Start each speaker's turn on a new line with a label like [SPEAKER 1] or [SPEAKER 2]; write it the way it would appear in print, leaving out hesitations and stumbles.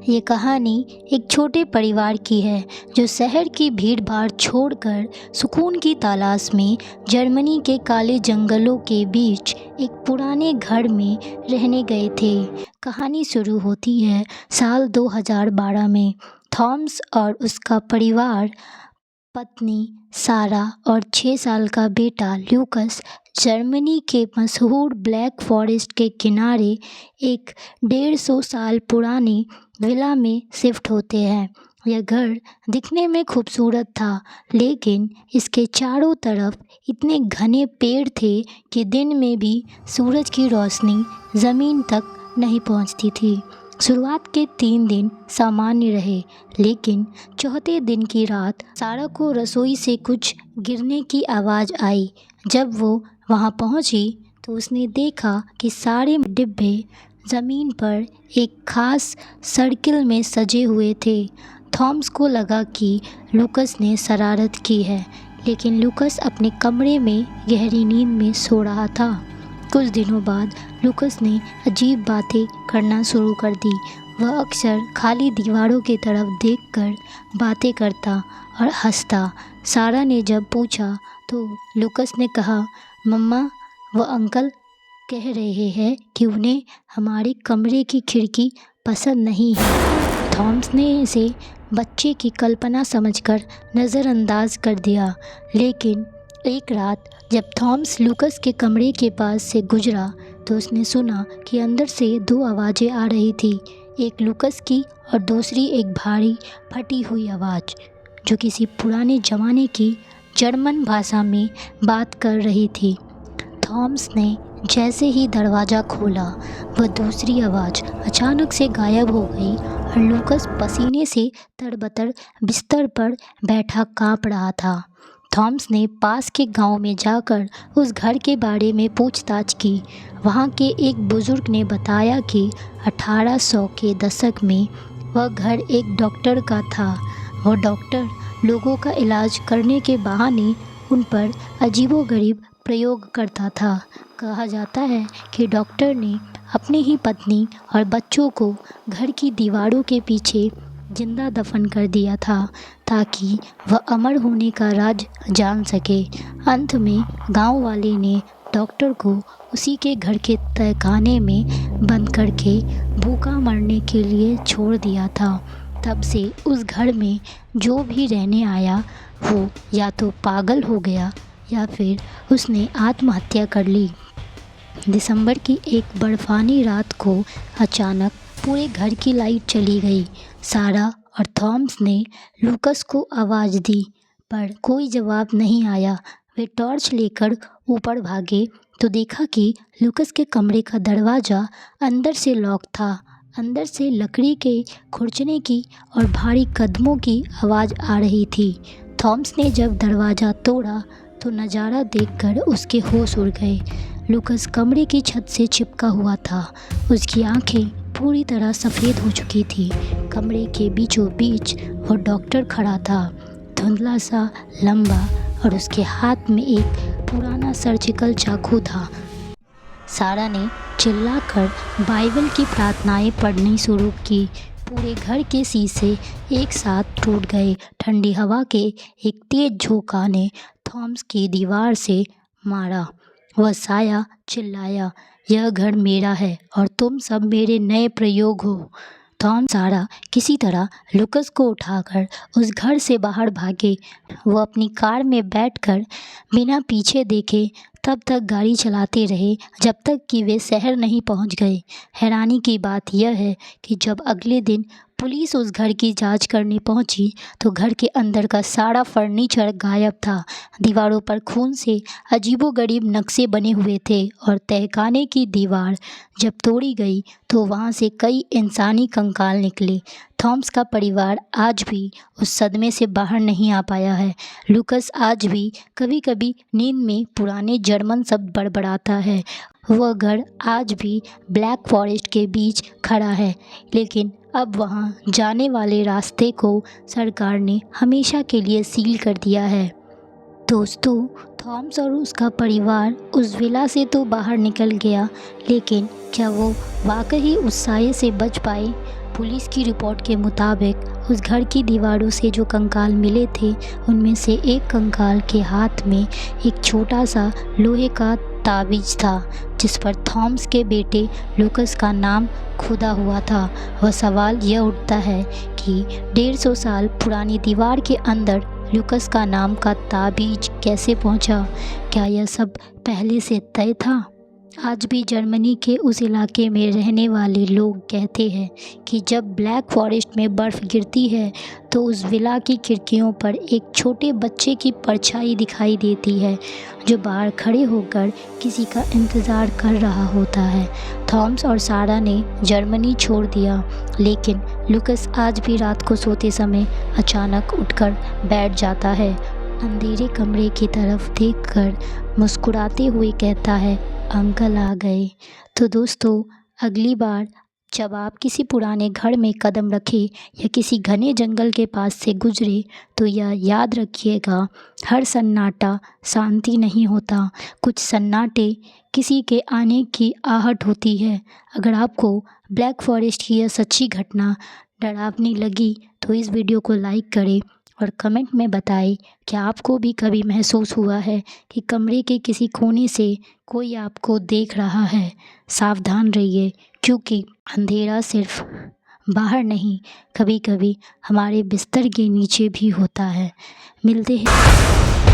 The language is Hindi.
[SPEAKER 1] ये कहानी एक छोटे परिवार की है जो शहर की भीड़-भाड़ छोड़कर सुकून की तलाश में जर्मनी के काले जंगलों के बीच एक पुराने घर में रहने गए थे। कहानी शुरू होती है साल 2012 में। थॉमस और उसका परिवार, पत्नी सारा और 6 साल का बेटा लूकस जर्मनी के मशहूर ब्लैक फॉरेस्ट के किनारे एक 150 साल पुरानी विला में शिफ्ट होते हैं। यह घर दिखने में खूबसूरत था, लेकिन इसके चारों तरफ इतने घने पेड़ थे कि दिन में भी सूरज की रोशनी ज़मीन तक नहीं पहुंचती थी। शुरुआत के 3 दिन सामान्य रहे, लेकिन चौथे दिन की रात सारा को रसोई से कुछ गिरने की आवाज़ आई। जब वो वहां पहुंची तो उसने देखा कि सारे डिब्बे ज़मीन पर एक खास सर्किल में सजे हुए थे। थॉमस को लगा कि लूकस ने शरारत की है, लेकिन लूकस अपने कमरे में गहरी नींद में सो रहा था। कुछ दिनों बाद लूकस ने अजीब बातें करना शुरू कर दी। वह अक्सर खाली दीवारों की तरफ देखकर बातें करता और हंसता। सारा ने जब पूछा तो लूकस ने कहा, मम्मा, वह अंकल कह रहे हैं कि उन्हें हमारे कमरे की खिड़की पसंद नहीं है। थॉमस ने इसे बच्चे की कल्पना समझकर नज़रअंदाज कर दिया, लेकिन एक रात जब थॉमस लूकस के कमरे के पास से गुजरा तो उसने सुना कि अंदर से 2 आवाज़ें आ रही थी, एक लूकस की और दूसरी एक भारी फटी हुई आवाज़ जो किसी पुराने ज़माने की जर्मन भाषा में बात कर रही थी। थॉमस ने जैसे ही दरवाज़ा खोला, वह दूसरी आवाज़ अचानक से गायब हो गई और लूकस पसीने से तरबतर बिस्तर पर बैठा काँप रहा था। थॉमस ने पास के गांव में जाकर उस घर के बारे में पूछताछ की। वहां के एक बुज़ुर्ग ने बताया कि 1800 के दशक में वह घर एक डॉक्टर का था। वह डॉक्टर लोगों का इलाज करने के बहाने उन पर अजीबोगरीब प्रयोग करता था। कहा जाता है कि डॉक्टर ने अपनी ही पत्नी और बच्चों को घर की दीवारों के पीछे जिंदा दफन कर दिया था ताकि वह अमर होने का राज जान सके। अंत में गांव वाले ने डॉक्टर को उसी के घर के तहखाने में बंद करके भूखा मरने के लिए छोड़ दिया था। तब से उस घर में जो भी रहने आया वो या तो पागल हो गया या फिर उसने आत्महत्या कर ली। दिसंबर की एक बर्फानी रात को अचानक पूरे घर की लाइट चली गई। सारा और थॉमस ने लूकस को आवाज़ दी, पर कोई जवाब नहीं आया। वे टॉर्च लेकर ऊपर भागे तो देखा कि लूकस के कमरे का दरवाज़ा अंदर से लॉक था। अंदर से लकड़ी के खुरचने की और भारी कदमों की आवाज़ आ रही थी। थॉमस ने जब दरवाज़ा तोड़ा तो नज़ारा देखकर उसके होश उड़ गए। लूकस कमरे की छत से चिपका हुआ था। उसकी आंखें पूरी तरह सफ़ेद हो चुकी थी। कमरे के बीचों बीच वो डॉक्टर खड़ा था, धुंधला सा, लंबा, और उसके हाथ में एक पुराना सर्जिकल चाकू था। सारा ने चिल्लाकर बाइबल की प्रार्थनाएं पढ़नी शुरू की। पूरे घर के शीशे एक साथ टूट गए। ठंडी हवा के एक तेज झोंका ने थॉमस की दीवार से मारा। वह साया चिल्लाया, यह घर मेरा है और तुम सब मेरे नए प्रयोग हो। थॉमस सारा किसी तरह लूकस को उठाकर उस घर से बाहर भागे। वो अपनी कार में बैठकर बिना पीछे देखे तब तक गाड़ी चलाते रहे जब तक कि वे शहर नहीं पहुंच गए। हैरानी की बात यह है कि जब अगले दिन पुलिस उस घर की जांच करने पहुंची तो घर के अंदर का सारा फर्नीचर गायब था। दीवारों पर खून से अजीबोगरीब नक्शे बने हुए थे और तहखाने की दीवार जब तोड़ी गई तो वहां से कई इंसानी कंकाल निकले। थॉमस का परिवार आज भी उस सदमे से बाहर नहीं आ पाया है। लूकस आज भी कभी कभी नींद में पुराने जर्मन शब्द बड़बड़ाता है। वह घर आज भी ब्लैक फॉरेस्ट के बीच खड़ा है, लेकिन अब वहां जाने वाले रास्ते को सरकार ने हमेशा के लिए सील कर दिया है। दोस्तों, थॉमस और उसका परिवार उस विला से तो बाहर निकल गया, लेकिन क्या वो वाकई उस साये से बच पाए? पुलिस की रिपोर्ट के मुताबिक उस घर की दीवारों से जो कंकाल मिले थे उनमें से एक कंकाल के हाथ में एक छोटा सा लोहे का ताबीज था जिस पर थॉमस के बेटे लूकस का नाम खुदा हुआ था। वह सवाल यह उठता है कि 150 साल पुरानी दीवार के अंदर लूकस का नाम का ताबीज कैसे पहुंचा? क्या यह सब पहले से तय था? आज भी जर्मनी के उस इलाके में रहने वाले लोग कहते हैं कि जब ब्लैक फॉरेस्ट में बर्फ़ गिरती है तो उस विला की खिड़कियों पर एक छोटे बच्चे की परछाई दिखाई देती है जो बाहर खड़े होकर किसी का इंतज़ार कर रहा होता है। थॉमस और सारा ने जर्मनी छोड़ दिया, लेकिन लूकस आज भी रात को सोते समय अचानक उठकर बैठ जाता है, अंधेरे कमरे की तरफ देखकर मुस्कुराते हुए कहता है, अंकल आ गए। तो दोस्तों, अगली बार जब आप किसी पुराने घर में कदम रखें या किसी घने जंगल के पास से गुजरे तो यह याद रखिएगा, हर सन्नाटा शांति नहीं होता, कुछ सन्नाटे किसी के आने की आहट होती है। अगर आपको ब्लैक फॉरेस्ट की यह सच्ची घटना डरावनी लगी तो इस वीडियो को लाइक करें और कमेंट में बताएं कि आपको भी कभी महसूस हुआ है कि कमरे के किसी कोने से कोई आपको देख रहा है। सावधान रहिए, क्योंकि अंधेरा सिर्फ बाहर नहीं, कभी कभी हमारे बिस्तर के नीचे भी होता है। मिलते हैं।